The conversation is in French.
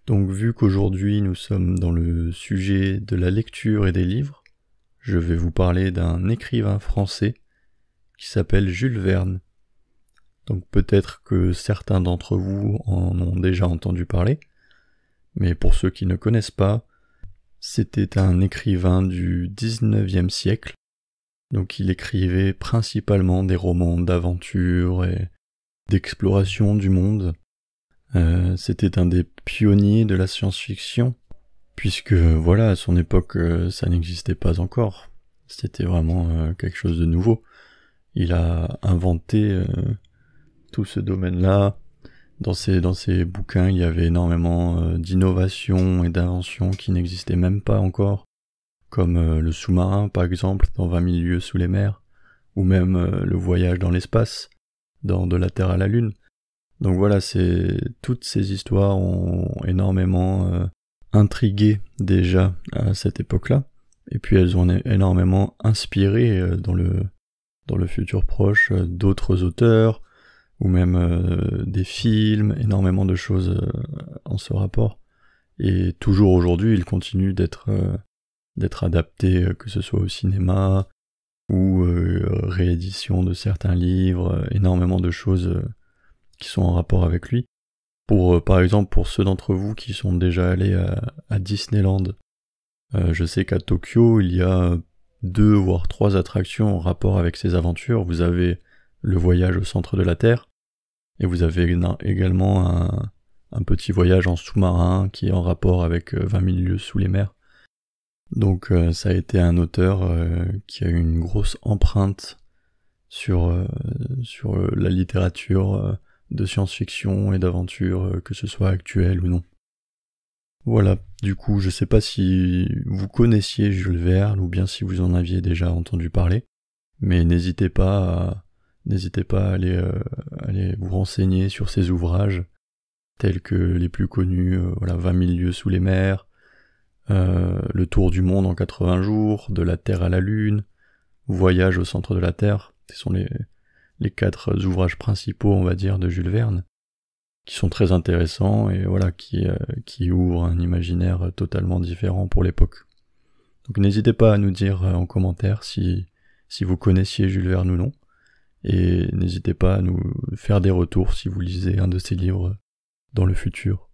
Donc vu qu'aujourd'hui nous sommes dans le sujet de la lecture et des livres, je vais vous parler d'un écrivain français qui s'appelle Jules Verne. Donc peut-être que certains d'entre vous en ont déjà entendu parler, mais pour ceux qui ne connaissent pas, c'était un écrivain du 19e siècle. Donc il écrivait principalement des romans d'aventure et d'exploration du monde. C'était un des pionniers de la science-fiction, puisque à son époque ça n'existait pas encore. C'était vraiment quelque chose de nouveau. Il a inventé tout ce domaine-là. Dans ses bouquins, il y avait énormément d'innovations et d'inventions qui n'existaient même pas encore, comme le sous-marin par exemple, dans 20 000 lieues sous les mers, ou même le voyage dans l'espace, de la Terre à la Lune. Donc toutes ces histoires ont énormément intrigué déjà à cette époque-là, et puis elles ont énormément inspiré dans le futur proche d'autres auteurs, ou même des films, énormément de choses en ce rapport. Et toujours aujourd'hui, il continue d'être adapté, que ce soit au cinéma, ou réédition de certains livres, énormément de choses qui sont en rapport avec lui. Par exemple, pour ceux d'entre vous qui sont déjà allés à Disneyland, je sais qu'à Tokyo, il y a 2 voire 3 attractions en rapport avec ces aventures. Vous avez le voyage au centre de la Terre, et vous avez également un petit voyage en sous-marin qui est en rapport avec 20 000 lieues sous les mers. Donc ça a été un auteur qui a eu une grosse empreinte sur la littérature de science-fiction et d'aventure, que ce soit actuelle ou non. Voilà, du coup, je sais pas si vous connaissiez Jules Verne ou bien si vous en aviez déjà entendu parler, mais n'hésitez pas à aller vous renseigner sur ses ouvrages, tels que les plus connus, 20 000 lieues sous les mers, Le Tour du monde en 80 jours, De la Terre à la Lune, Voyage au centre de la Terre. Ce sont les 4 ouvrages principaux, on va dire, de Jules Verne, qui sont très intéressants et qui ouvrent un imaginaire totalement différent pour l'époque. Donc n'hésitez pas à nous dire en commentaire si vous connaissiez Jules Verne ou non, et n'hésitez pas à nous faire des retours si vous lisez un de ses livres dans le futur.